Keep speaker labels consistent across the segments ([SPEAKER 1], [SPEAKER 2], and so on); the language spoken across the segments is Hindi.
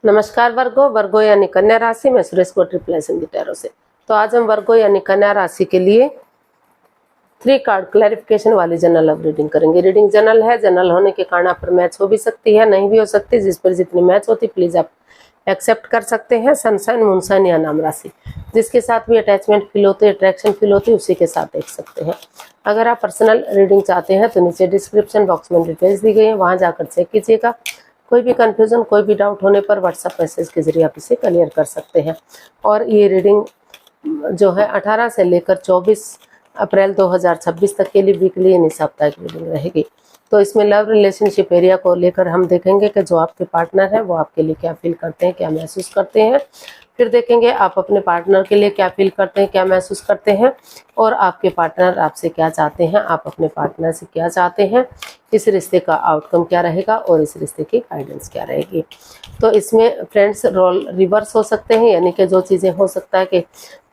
[SPEAKER 1] नमस्कार वर्गो यानी कन्या राशि में सुरेश को ट्रिपलेशन दी टैरो से। तो आज हम वर्गो यानी कन्या राशि के लिए 3 कार्ड क्लैरिफिकेशन वाली जनरल लव रीडिंग करेंगे। रीडिंग जनरल है, जनरल होने के कारण आप पर मैच हो भी सकती है, नहीं भी हो सकती। जिस पर जितनी मैच होती प्लीज आप एक्सेप्ट कर सकते हैं। सनसाइन, मूनसाइन या नाम राशि, जिसके साथ भी अटैचमेंट फील होती है, अट्रैक्शन फील होती है, उसी के साथ देख सकते हैं। अगर आप पर्सनल रीडिंग चाहते हैं तो नीचे डिस्क्रिप्शन बॉक्स में डिटेल्स दी गई है, वहां जाकर चेक कीजिएगा। कोई भी कंफ्यूजन, कोई भी डाउट होने पर व्हाट्सएप मैसेज के जरिए आप इसे क्लियर कर सकते हैं। और ये रीडिंग जो है 18 से लेकर 24 अप्रैल 2026 तक के लिए वीकली यानी साप्ताहिक रीडिंग रहेगी। तो इसमें लव रिलेशनशिप एरिया को लेकर हम देखेंगे कि जो आपके पार्टनर है वो आपके लिए क्या फील करते हैं, क्या महसूस करते हैं। फिर देखेंगे आप अपने पार्टनर के लिए क्या फील करते हैं, क्या महसूस करते हैं, और आपके पार्टनर आपसे क्या चाहते हैं, आप अपने पार्टनर से क्या चाहते हैं, इस रिश्ते का आउटकम क्या रहेगा और इस रिश्ते की गाइडेंस क्या रहेगी। तो इसमें फ्रेंड्स रोल रिवर्स हो सकते हैं, यानी कि जो चीज़ें हो सकता है कि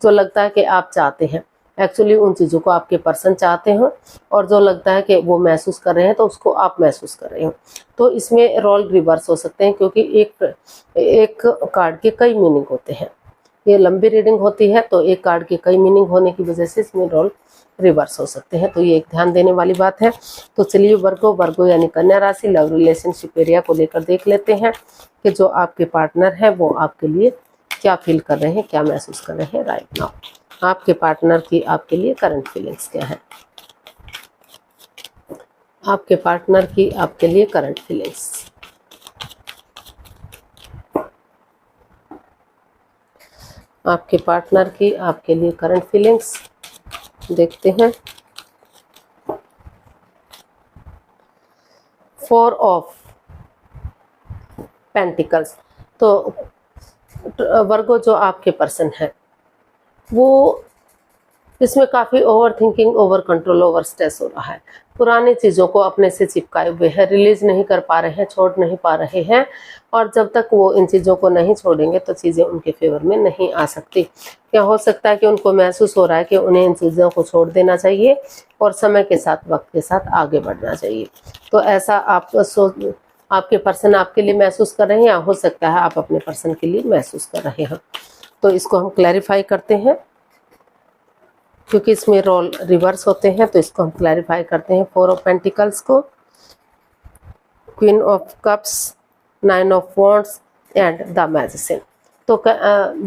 [SPEAKER 1] जो लगता है कि आप चाहते हैं एक्चुअली उन चीज़ों को आपके पर्सन चाहते हो, और जो लगता है कि वो महसूस कर रहे हैं तो उसको आप महसूस कर रहे हो। तो इसमें रोल रिवर्स हो सकते हैं, क्योंकि एक कार्ड के कई मीनिंग होते हैं। ये लंबी रीडिंग होती है तो एक कार्ड के कई मीनिंग होने की वजह से इसमें रोल रिवर्स हो सकते हैं। तो ये एक ध्यान देने वाली बात है। तो चलिए वर्गो यानी कन्या राशि लव रिलेशनशिप एरिया को लेकर देख लेते हैं कि जो आपके पार्टनर है वो आपके लिए क्या फील कर रहे हैं, क्या महसूस कर रहे हैं राइट नाउ। आपके पार्टनर की आपके लिए करंट फीलिंग्स क्या है, आपके पार्टनर की आपके लिए करंट फीलिंग्स। आपके पार्टनर की आपके लिए करंट फीलिंग्स देखते हैं। 4 ऑफ पेंटिकल्स। तो वर्गो जो आपके पर्सन है वो इसमें काफ़ी over thinking, over control, over stress हो रहा है। पुरानी चीज़ों को अपने से चिपकाए हुए हैं, रिलीज नहीं कर पा रहे हैं, छोड़ नहीं पा रहे हैं, और जब तक वो इन चीज़ों को नहीं छोड़ेंगे तो चीज़ें उनके फेवर में नहीं आ सकती। क्या हो सकता है कि उनको महसूस हो रहा है कि उन्हें इन चीज़ों को छोड़ देना चाहिए और समय के साथ, वक्त के साथ आगे बढ़ना चाहिए। तो ऐसा आपके पर्सन आपके लिए महसूस कर रहे हैं, या हो सकता है आप अपने पर्सन के लिए महसूस कर रहे हैं। तो इसको हम क्लैरिफाई करते हैं, क्योंकि इसमें रोल रिवर्स होते हैं तो इसको हम क्लैरिफाई करते हैं। 4 ऑफ पेंटिकल्स को, queen of cups, 9 of wands and the magician. तो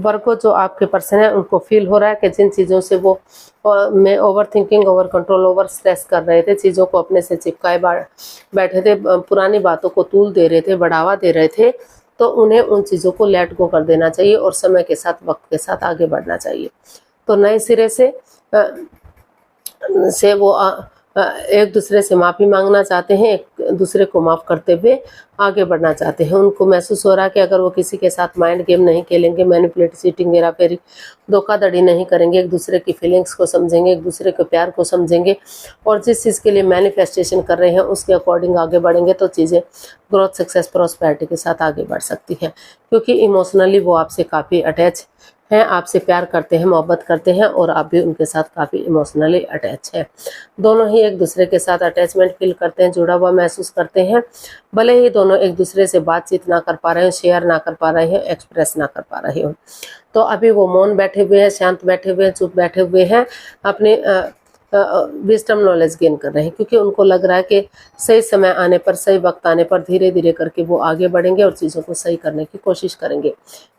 [SPEAKER 1] वर्गो जो आपके पर्सन है उनको फील हो रहा है कि जिन चीज़ों से वो में over thinking, over control, over stress कर रहे थे, चीज़ों को अपने से चिपकाए बैठे थे, पुरानी बातों को तूल दे रहे थे, बढ़ावा दे रहे थे, तो उन्हें उन चीज़ों को लेट गो कर देना चाहिए और समय के साथ, वक्त के साथ आगे बढ़ना चाहिए। तो नए सिरे से वो एक दूसरे से माफ़ी मांगना चाहते हैं, एक दूसरे को माफ़ करते हुए आगे बढ़ना चाहते हैं। उनको महसूस हो रहा है कि अगर वो किसी के साथ माइंड गेम नहीं खेलेंगे, मैनिपुलेट, चीटिंग, हेराफेरी, धोखाधड़ी नहीं करेंगे, एक दूसरे की फीलिंग्स को समझेंगे, एक दूसरे के प्यार को समझेंगे, और जिस चीज़ के लिए मैनिफेस्टेशन कर रहे हैं उसके अकॉर्डिंग आगे बढ़ेंगे तो चीज़ें ग्रोथ, सक्सेस, प्रॉस्पेरिटी के साथ आगे बढ़ सकती हैं। क्योंकि इमोशनली वो आपसे काफ़ी अटैच हैं, आपसे प्यार करते हैं, मोहब्बत करते हैं, और आप भी उनके साथ काफ़ी इमोशनली अटैच हैं। दोनों ही एक दूसरे के साथ अटैचमेंट फील करते हैं, जुड़ा हुआ महसूस करते हैं। भले ही दोनों एक दूसरे से बातचीत ना कर पा रहे हैं, शेयर ना कर पा रहे हैं, एक्सप्रेस ना कर पा रहे हो, तो अभी वो मौन बैठे हुए हैं, शांत बैठे हुए हैं, चुप बैठे हुए हैं, अपने विजडम नॉलेज गेन कर रहे हैं। क्योंकि उनको लग रहा है कि सही समय आने पर, सही वक्त आने पर धीरे धीरे करके वो आगे बढ़ेंगे और चीज़ों को सही करने की कोशिश करेंगे।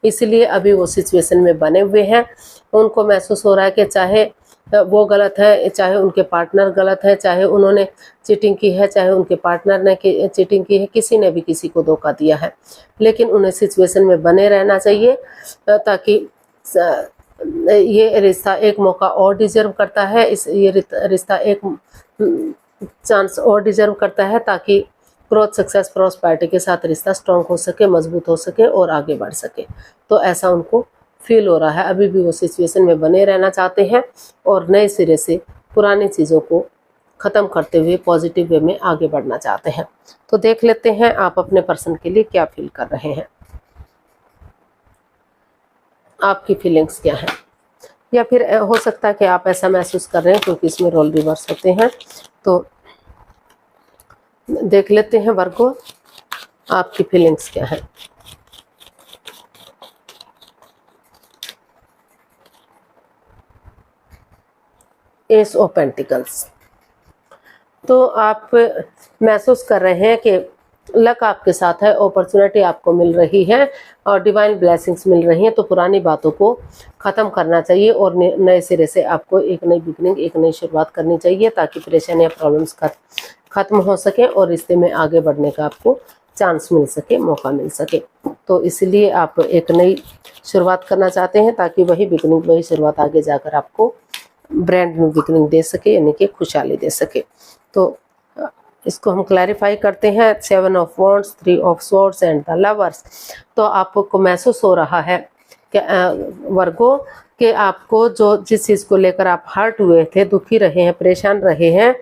[SPEAKER 1] इसलिए अभी वो सिचुएशन में बने हुए हैं। उनको महसूस हो रहा है कि चाहे वो गलत है, चाहे उनके पार्टनर गलत है, चाहे उन्होंने चीटिंग की है, चाहे उनके पार्टनर ने चीटिंग की है, किसी ने भी किसी को धोखा दिया है, लेकिन उन्हें सिचुएशन में बने रहना चाहिए, ताकि ये रिश्ता एक मौका और डिजर्व करता है, ये रिश्ता एक चांस और डिजर्व करता है, ताकि ग्रोथ, सक्सेस, प्रॉस्पेरिटी के साथ रिश्ता स्ट्रॉन्ग हो सके, मजबूत हो सके और आगे बढ़ सके। तो ऐसा उनको फील हो रहा है। अभी भी वो सिचुएशन में बने रहना चाहते हैं और नए सिरे से पुरानी चीज़ों को ख़त्म करते हुए पॉजिटिव वे में आगे बढ़ना चाहते हैं। तो देख लेते हैं आप अपने पर्सन के लिए क्या फील कर रहे हैं, आपकी फीलिंग्स क्या है, या फिर हो सकता है कि आप ऐसा महसूस कर रहे हैं, क्योंकि इसमें रोल रिवर्स होते हैं। तो देख लेते हैं वर्गो आपकी फीलिंग्स क्या है। S of pentacles. तो आप महसूस कर रहे हैं कि लक आपके साथ है, अपॉर्चुनिटी आपको मिल रही है और डिवाइन ब्लेसिंग्स मिल रही हैं। तो पुरानी बातों को ख़त्म करना चाहिए और नए सिरे से आपको एक नई बिगनिंग, एक नई शुरुआत करनी चाहिए, ताकि परेशानियाँ, प्रॉब्लम्स ख़त्म हो सके और रिश्ते में आगे बढ़ने का आपको चांस मिल सके, मौका मिल सके। तो इसलिए आप एक नई शुरुआत करना चाहते हैं, ताकि वही बिगनिंग, वही शुरुआत आगे जाकर आपको ब्रांड न्यू बिगनिंग दे सके, यानी कि खुशहाली दे सके। तो इसको हम क्लैरिफाई करते हैं। 7 of wands, 3 of swords and the lovers. तो आपको महसूस हो रहा है कि वर्गो, कि आपको जो जिस चीज़ को लेकर आप हर्ट हुए थे, दुखी रहे हैं, परेशान रहे हैं,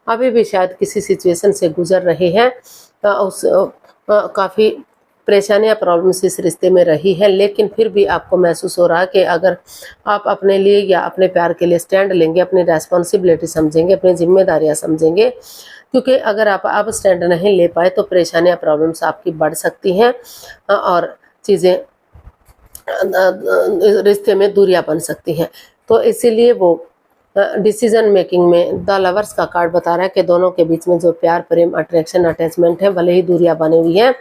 [SPEAKER 1] अभी भी शायद किसी सिचुएशन से गुजर रहे हैं, काफ़ी परेशानियाँ, प्रॉब्लम्स इस रिश्ते में रही है, लेकिन फिर भी आपको महसूस हो रहा है कि अगर आप अपने लिए या अपने प्यार के लिए स्टैंड लेंगे, अपनी रेस्पॉन्सिबिलिटी समझेंगे, अपनी जिम्मेदारियाँ समझेंगे, क्योंकि अगर आप अब स्टैंड नहीं ले पाए तो परेशानियाँ, प्रॉब्लम्स आपकी बढ़ सकती हैं और चीज़ें रिश्ते में दूरियां बन सकती हैं। तो इसीलिए वो डिसीजन मेकिंग में द लवर्स का कार्ड बता रहा है कि दोनों के बीच में जो प्यार, प्रेम, अट्रैक्शन, अटैचमेंट है, भले ही दूरियां बनी हुई है,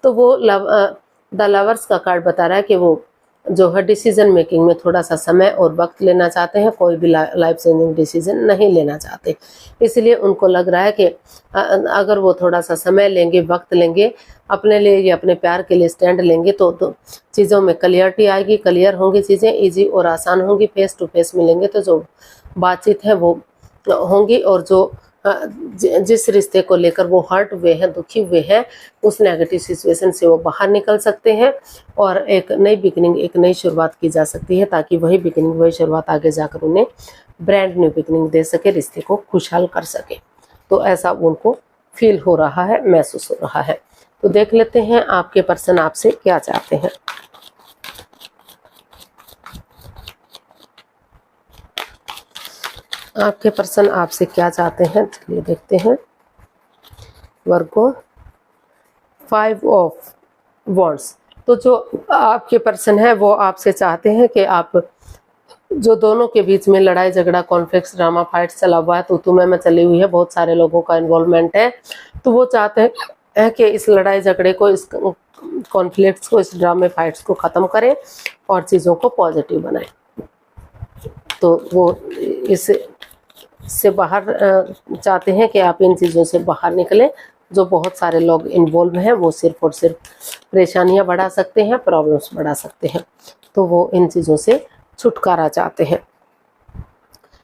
[SPEAKER 1] तो वो द लवर्स का कार्ड बता रहा है कि वो जो है डिसीजन मेकिंग में थोड़ा सा समय और वक्त लेना चाहते हैं, कोई भी लाइफ चेंजिंग डिसीजन नहीं लेना चाहते। इसलिए उनको लग रहा है कि अगर वो थोड़ा सा समय लेंगे, वक्त लेंगे, अपने लिए या अपने प्यार के लिए स्टैंड लेंगे, तो चीज़ों में क्लियरिटी आएगी, क्लियर होंगी चीज़ें, ईजी और आसान होंगी। फेस टू फेस मिलेंगे तो जो बातचीत है वो होंगी, और जो जिस रिश्ते को लेकर वो हर्ट हुए हैं, दुखी हुए हैं, उस नेगेटिव सिचुएशन से वो बाहर निकल सकते हैं और एक नई बिगनिंग, एक नई शुरुआत की जा सकती है, ताकि वही बिगनिंग, वही शुरुआत आगे जाकर उन्हें ब्रांड न्यू बिगनिंग दे सके, रिश्ते को खुशहाल कर सके। तो ऐसा उनको फील हो रहा है, महसूस हो रहा है। तो देख लेते हैं आपके पर्सन आपसे क्या चाहते हैं। आपके पर्सन आपसे क्या चाहते हैं, चलिए देखते हैं। वर्गो, 5 ऑफ वॉन्ड्स। तो जो आपके पर्सन है वो आपसे चाहते हैं कि आप, जो दोनों के बीच में लड़ाई झगड़ा, कॉन्फ्लिक्ट, ड्रामा, फाइट चला हुआ है, तो तुम्हें में चली हुई है, बहुत सारे लोगों का इन्वॉल्वमेंट है, तो वो चाहते हैं कि इस लड़ाई झगड़े को, इस कॉन्फ्लिक्ट्स को, इस ड्रामे फाइट्स को ख़त्म करें और चीज़ों को पॉजिटिव बनाएं। तो वो इससे बाहर चाहते हैं कि आप इन चीज़ों से बाहर निकलें। जो बहुत सारे लोग इन्वॉल्व हैं वो सिर्फ और सिर्फ परेशानियां बढ़ा सकते हैं, प्रॉब्लम्स बढ़ा सकते हैं, तो वो इन चीज़ों से छुटकारा चाहते हैं।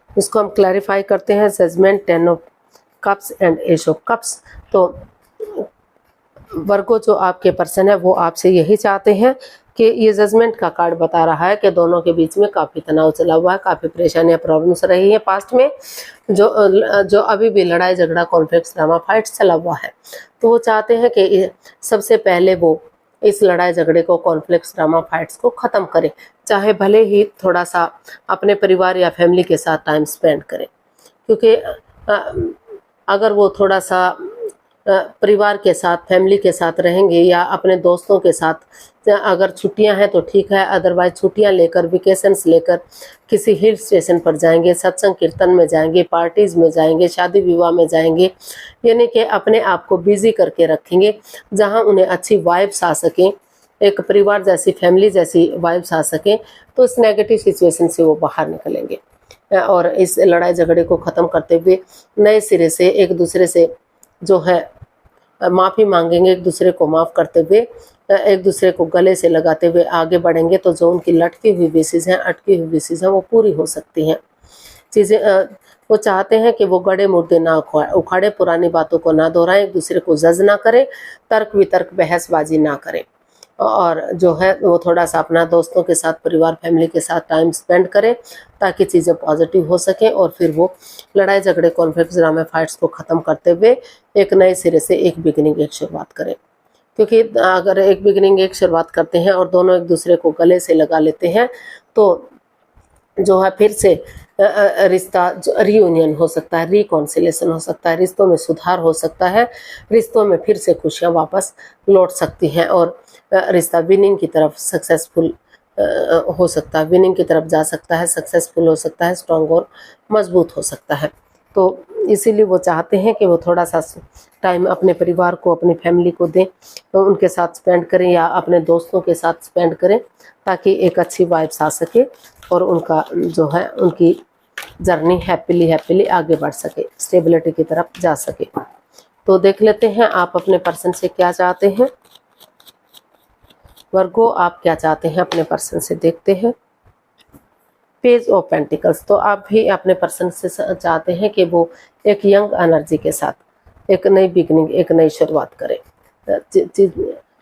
[SPEAKER 1] इसको हम क्लैरिफाई करते हैं। Judgement, 10 of cups and ace of cups. तो वर्गो, जो आपके पर्सन है वो आपसे यही चाहते हैं कि ये जजमेंट का कार्ड बता रहा है कि दोनों के बीच में काफ़ी तनाव चला हुआ है, काफ़ी परेशानियां, प्रॉब्लम्स रही हैं पास्ट में, जो अभी भी लड़ाई झगड़ा, कॉन्फ्लिक्ट, ड्रामा, फाइट्स चला हुआ है। तो वो चाहते हैं कि सबसे पहले वो इस लड़ाई झगड़े को, कॉन्फ्लिक्ट, ड्रामा, फाइट्स को ख़त्म करें, चाहे भले ही थोड़ा सा अपने परिवार या फैमिली के साथ टाइम स्पेंड करें, क्योंकि अगर वो थोड़ा सा परिवार के साथ, फैमिली के साथ रहेंगे या अपने दोस्तों के साथ, अगर छुट्टियां हैं तो ठीक है, अदरवाइज छुट्टियां लेकर, वेकेशंस लेकर किसी हिल स्टेशन पर जाएंगे, सत्संग कीर्तन में जाएंगे, पार्टीज़ में जाएंगे, शादी विवाह में जाएंगे, यानी कि अपने आप को बिजी करके रखेंगे, जहां उन्हें अच्छी वाइब्स आ सकें, एक परिवार जैसी, फैमिली जैसी वाइब्स आ सकें, तो इस नेगेटिव सिचुएशन से वो बाहर निकलेंगे और इस लड़ाई झगड़े को ख़त्म करते हुए नए सिरे से एक दूसरे से जो है माफ़ी मांगेंगे, एक दूसरे को माफ़ करते हुए, एक दूसरे को गले से लगाते हुए आगे बढ़ेंगे, तो जो उनकी लटकी हुई विशेष हैं, अटकी हुई विशेष हैं, वो पूरी हो सकती हैं चीज़ें। वो चाहते हैं कि वो गड़े मुर्दे ना उखाड़े, पुरानी बातों को ना दोहराएं, एक दूसरे को जज ना करें, तर्क वितर्क, बहसबाजी ना करें, और जो है वो थोड़ा सा अपना दोस्तों के साथ, परिवार, फैमिली के साथ टाइम स्पेंड करें, ताकि चीज़ें पॉजिटिव हो सकें और फिर वो लड़ाई झगड़े, कॉन्फ्लिक्ट, ड्रामे, फाइट्स को ख़त्म करते हुए एक नए सिरे से एक बिगिनिंग, एक शुरुआत करें। क्योंकि अगर एक बिगिनिंग, एक शुरुआत करते हैं और दोनों एक दूसरे को गले से लगा लेते हैं, तो जो है फिर से रिश्ता रीयूनियन हो सकता है, रिकॉन्सिलेशन हो सकता है, रिश्तों में सुधार हो सकता है, रिश्तों में फिर से खुशियाँ वापस लौट सकती हैं और रिश्ता विनिंग की तरफ, सक्सेसफुल हो सकता है, विनिंग की तरफ जा सकता है, सक्सेसफुल हो सकता है, स्ट्रांग और मजबूत हो सकता है। तो इसीलिए वो चाहते हैं कि वो थोड़ा सा टाइम अपने परिवार को, अपनी फैमिली को दें, तो उनके साथ स्पेंड करें या अपने दोस्तों के साथ स्पेंड करें, ताकि एक अच्छी वाइब्स आ सके और उनका जो है उनकी जर्नी हैप्पीली आगे बढ़ सके, स्टेबिलिटी की तरफ जा सके। तो देख लेते हैं आप अपने पर्सन से क्या चाहते हैं। वर्गो, आप क्या चाहते हैं अपने पर्सन से, देखते हैं। पेज ऑफ पेंटिकल्स, तो आप भी अपने पर्सन से चाहते हैं कि वो एक यंग एनर्जी के साथ एक नई बिगिनिंग, एक नई शुरुआत करें।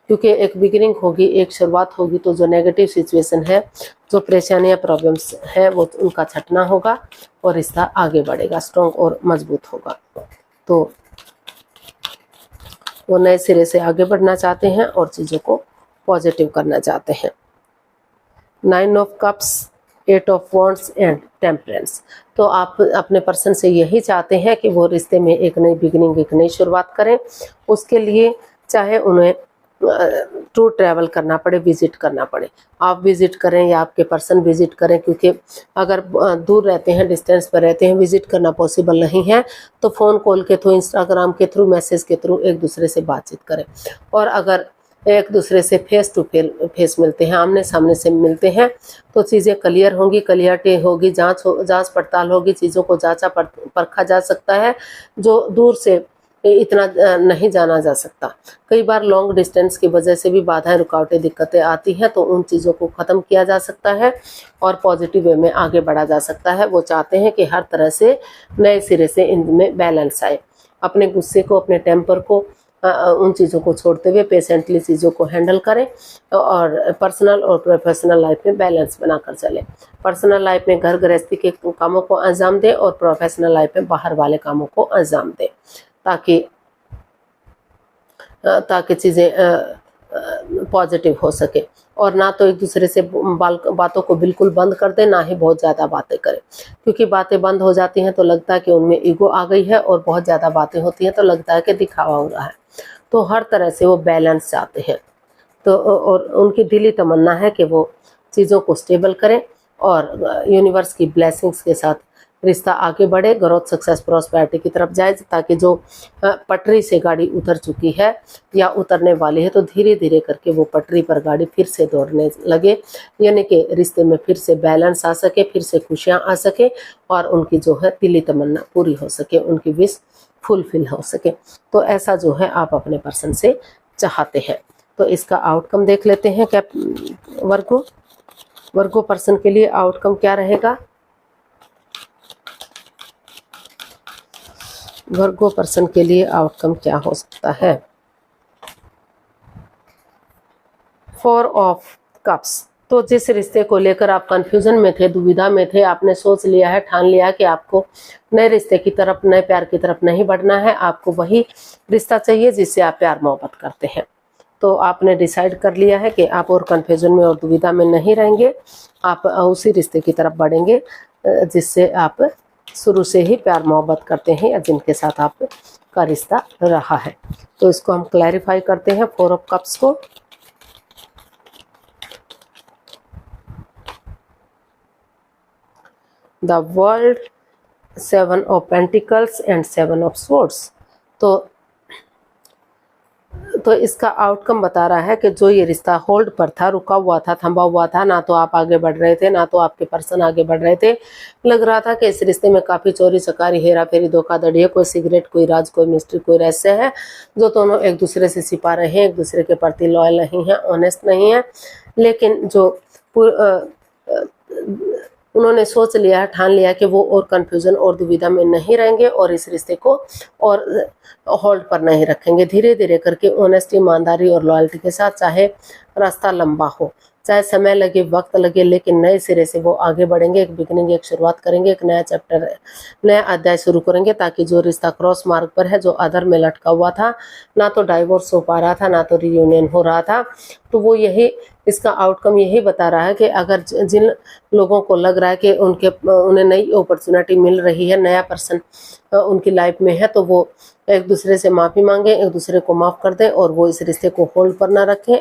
[SPEAKER 1] क्योंकि एक बिगिनिंग होगी, एक शुरुआत होगी, तो जो नेगेटिव सिचुएशन है, जो परेशानियां, प्रॉब्लम्स है, वो उनका छटना होगा और रिश्ता आगे बढ़ेगा, स्ट्रॉन्ग और मजबूत होगा। तो वो नए सिरे से आगे बढ़ना चाहते हैं और चीज़ों को पॉजिटिव करना चाहते हैं। 9 of cups, 8 of wands and temperance, तो आप अपने पर्सन से यही चाहते हैं कि वो रिश्ते में एक नई बिगिनिंग, एक नई शुरुआत करें। उसके लिए चाहे उन्हें टूर ट्रैवल करना पड़े, विजिट करना पड़े, आप विजिट करें या आपके पर्सन विजिट करें, क्योंकि अगर दूर रहते हैं, डिस्टेंस पर रहते हैं, विजिट करना पॉसिबल नहीं है, तो फ़ोन कॉल के थ्रू, इंस्टाग्राम के थ्रू, मैसेज के थ्रू एक दूसरे से बातचीत करें। और अगर एक दूसरे से फेस टू फेस मिलते हैं, आमने सामने से मिलते हैं, तो चीज़ें क्लियर होंगी, क्लियरिटी होगी, जांच पड़ताल होगी, चीज़ों को जांचा परखा जा सकता है, जो दूर से इतना नहीं जाना जा सकता। कई बार लॉन्ग डिस्टेंस की वजह से भी बाधाएं, रुकावटें, दिक्कतें आती हैं, तो उन चीज़ों को ख़त्म किया जा सकता है और पॉजिटिव वे में आगे बढ़ा जा सकता है। वो चाहते हैं कि हर तरह से नए सिरे से इनमें बैलेंस आए। अपने गुस्से को, अपने टेम्पर को, उन चीज़ों को छोड़ते हुए पेशेंटली चीज़ों को हैंडल करें और पर्सनल और प्रोफेशनल लाइफ में बैलेंस बनाकर चलें। पर्सनल लाइफ में घर गृहस्थी के कामों को अंजाम दें और प्रोफेशनल लाइफ में बाहर वाले कामों को अंजाम दें, ताकि चीज़ें पॉजिटिव हो सके। और ना तो एक दूसरे से बातों को बिल्कुल बंद कर दें, ना ही बहुत ज़्यादा बातें करें, क्योंकि बातें बंद हो जाती हैं तो लगता है कि उनमें ईगो आ गई है, और बहुत ज़्यादा बातें होती हैं तो लगता है कि दिखावा हो रहा है। तो हर तरह से वो बैलेंस चाहते हैं। तो और उनकी दिली तमन्ना है कि वो चीज़ों को स्टेबल करें और यूनिवर्स की ब्लेसिंग्स के साथ रिश्ता आगे बढ़े, ग्रोथ, सक्सेस, प्रॉस्पेरिटी की तरफ जाए, ताकि जो पटरी से गाड़ी उतर चुकी है या उतरने वाली है, तो धीरे धीरे करके वो पटरी पर गाड़ी फिर से दौड़ने लगे, यानी कि रिश्ते में फिर से बैलेंस आ सके, फिर से खुशियाँ आ सके और उनकी जो है दिली तमन्ना पूरी हो सके, उनकी विश फुलफिल हो सके। तो ऐसा जो है आप अपने पर्सन से चाहते हैं। तो इसका आउटकम देख लेते हैं। क्या वर्गो पर्सन के लिए आउटकम क्या रहेगा? वर्गो पर्सन के लिए आउटकम क्या हो सकता है? 4 ऑफ कप्स, तो जिस रिश्ते को लेकर आप कंफ्यूजन में थे, दुविधा में थे, आपने सोच लिया है, ठान लिया कि आपको नए रिश्ते की तरफ, नए प्यार की तरफ नहीं बढ़ना है, आपको वही रिश्ता चाहिए जिससे आप प्यार मोहब्बत करते हैं। तो आपने डिसाइड कर लिया है कि आप और कंफ्यूजन में और दुविधा में नहीं रहेंगे, आप उसी रिश्ते की तरफ बढ़ेंगे जिससे आप शुरू से ही प्यार मोहब्बत करते हैं या जिनके साथ आपका रिश्ता रहा है। तो इसको हम क्लैरिफाई करते हैं 4 ऑफ कप्स को। The world, 7 of pentacles and 7 of swords. तो इसका आउटकम बता रहा है कि जो ये रिश्ता होल्ड पर था, रुका हुआ था, थमा हुआ था, ना तो आप आगे बढ़ रहे थे, ना तो आपके पर्सन आगे बढ़ रहे थे, लग रहा था कि इस रिश्ते में काफ़ी चोरी चकारी, हेरा फेरी, धोखाधड़ी है, कोई सिगरेट, कोई राज, कोई मिस्ट्री, कोई रहस्य है, जो दोनों एक दूसरे से छिपा रहे हैं, एक दूसरे के प्रति लॉयल नहीं है, ऑनेस्ट नहीं है। लेकिन जो उन्होंने सोच लिया, ठान लिया कि वो और कंफ्यूजन और दुविधा में नहीं रहेंगे और इस रिश्ते को और होल्ड पर नहीं रखेंगे। धीरे धीरे करके ऑनेस्टी, ईमानदारी और लॉयल्टी के साथ, चाहे रास्ता लंबा हो, चाहे समय लगे, वक्त लगे, लेकिन नए सिरे से वो आगे बढ़ेंगे, एक बिगनिंग, एक शुरुआत करेंगे, एक नया चैप्टर, नया अध्याय शुरू करेंगे, ताकि जो रिश्ता क्रॉस मार्ग पर है, जो अधर में लटका हुआ था, ना तो डाइवोर्स हो पा रहा था, ना तो रियूनियन हो रहा था, तो वो यही, इसका आउटकम यही बता रहा है कि अगर जिन लोगों को लग रहा है कि उन्हें नई अपॉर्चुनिटी मिल रही है, नया पर्सन उनकी लाइफ में है, तो वो एक दूसरे से माफ़ी मांगे, एक दूसरे को माफ़ कर दें और वो इस रिश्ते को होल्ड पर ना रखें,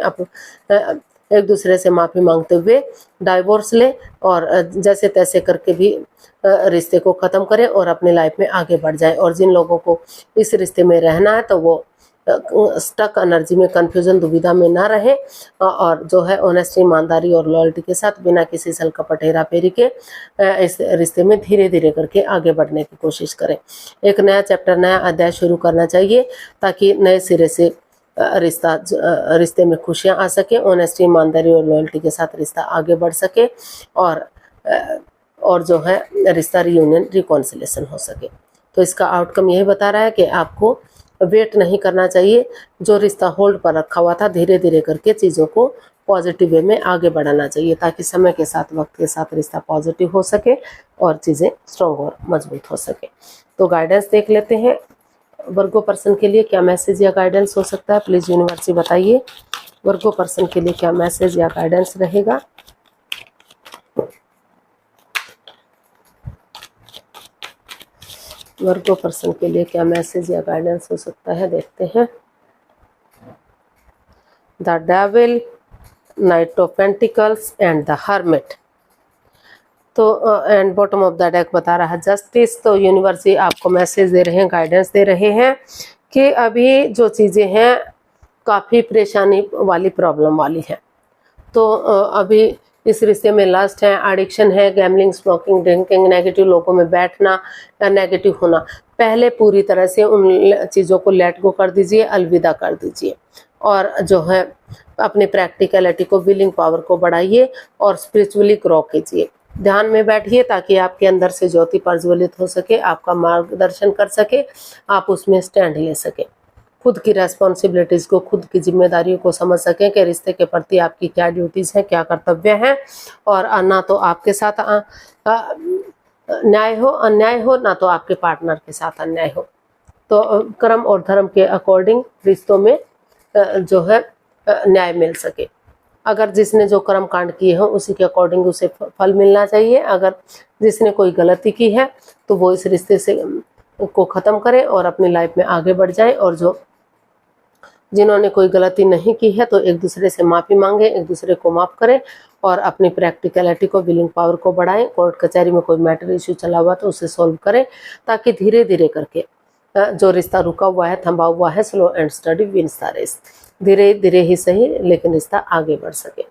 [SPEAKER 1] एक दूसरे से माफ़ी मांगते हुए डाइवोर्स ले और जैसे तैसे करके भी रिश्ते को ख़त्म करें और अपनी लाइफ में आगे बढ़ जाए। और जिन लोगों को इस रिश्ते में रहना है तो वो स्टक एनर्जी में, कन्फ्यूजन, दुविधा में ना रहे और जो है ऑनेस्टी, ईमानदारी और लॉयल्टी के साथ बिना किसी छल कपट, हेरा फेरी के इस रिश्ते में धीरे धीरे करके आगे बढ़ने की कोशिश करें। एक नया चैप्टर, नया अध्याय शुरू करना चाहिए ताकि नए सिरे से रिश्ते में खुशियां आ सके, ऑनेस्टी, ईमानदारी और लॉयल्टी के साथ रिश्ता आगे बढ़ सके और जो है रिश्ता रियूनियन, रिकॉन्सिलेशन हो सके। तो इसका आउटकम यही बता रहा है कि आपको वेट नहीं करना चाहिए। जो रिश्ता होल्ड पर रखा हुआ था, धीरे धीरे करके चीज़ों को पॉजिटिव वे में आगे बढ़ाना चाहिए ताकि समय के साथ, वक्त के साथ रिश्ता पॉजिटिव हो सके और चीज़ें स्ट्रॉन्ग और मजबूत हो सके। तो गाइडेंस देख लेते हैं। वर्गो पर्सन के लिए क्या मैसेज या गाइडेंस हो सकता है, प्लीज़ यूनिवर्स बताइए। वर्गो पर्सन के लिए क्या मैसेज या गाइडेंस रहेगा। वर्गो पर्सन के लिए क्या मैसेज या गाइडेंस हो सकता है, देखते हैं। The devil, knight of pentacles and the hermit. तो and bottom of the deck बता रहा है जस्टिस। तो यूनिवर्स आपको मैसेज दे रहे हैं, गाइडेंस दे रहे हैं कि अभी जो चीज़ें हैं काफ़ी परेशानी वाली, प्रॉब्लम वाली हैं। तो अभी इस रिश्ते में लस्ट है, एडिक्शन है, गैम्बलिंग, स्मोकिंग, ड्रिंकिंग, नेगेटिव लोगों में बैठना या नेगेटिव होना, पहले पूरी तरह से उन चीज़ों को लेट गो कर दीजिए, अलविदा कर दीजिए और जो है अपनी प्रैक्टिकलिटी को, विलिंग पावर को बढ़ाइए और स्पिरिचुअली ग्रो कीजिए। ध्यान में बैठिए ताकि आपके अंदर से ज्योति प्रज्वलित हो सके, आपका मार्गदर्शन कर सके, आप उसमें स्टैंड ले सके, खुद की रेस्पॉन्सिबिलिटीज़ को, खुद की जिम्मेदारियों को समझ सकें कि रिश्ते के प्रति आपकी क्या ड्यूटीज़ हैं, क्या कर्तव्य हैं और ना तो आपके साथ न्याय हो, अन्याय हो, ना तो आपके पार्टनर के साथ अन्याय हो। तो कर्म और धर्म के अकॉर्डिंग रिश्तों में जो है न्याय मिल सके। अगर जिसने जो कर्म कांड किए हों उसी के अकॉर्डिंग उसे फल मिलना चाहिए। अगर जिसने कोई गलती की है तो वो इस रिश्ते से को ख़त्म करे और अपनी लाइफ में आगे बढ़ जाए और जिन्होंने कोई गलती नहीं की है तो एक दूसरे से माफ़ी मांगे, एक दूसरे को माफ़ करें और अपनी प्रैक्टिकलिटी को, विलिंग पावर को बढ़ाएं। कोर्ट कचहरी में कोई मैटर इश्यू चला हुआ तो उसे सॉल्व करें ताकि धीरे धीरे करके जो रिश्ता रुका हुआ है, थमा हुआ है, slow and steady wins the race, धीरे धीरे ही सही लेकिन रिश्ता आगे बढ़ सके।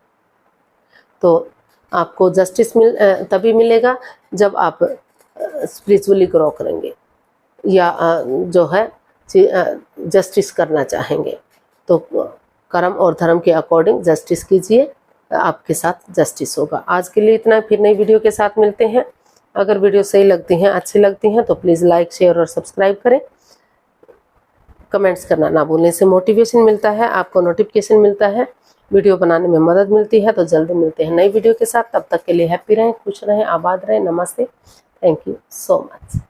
[SPEAKER 1] तो आपको जस्टिस तभी मिलेगा जब आप स्पिरिचुअली ग्रो करेंगे या जो है जस्टिस करना चाहेंगे। तो कर्म और धर्म के अकॉर्डिंग जस्टिस कीजिए, आपके साथ जस्टिस होगा। आज के लिए इतना, फिर नई वीडियो के साथ मिलते हैं। अगर वीडियो सही लगती हैं, अच्छी लगती हैं तो प्लीज़ लाइक, शेयर और सब्सक्राइब करें। कमेंट्स करना ना भूलें, इससे मोटिवेशन मिलता है, आपको नोटिफिकेशन मिलता है, वीडियो बनाने में मदद मिलती है। तो जल्दी मिलते हैं नई वीडियो के साथ। तब तक के लिए हैप्पी रहें, खुश रहें, आबाद रहें। नमस्ते, थैंक यू सो मच।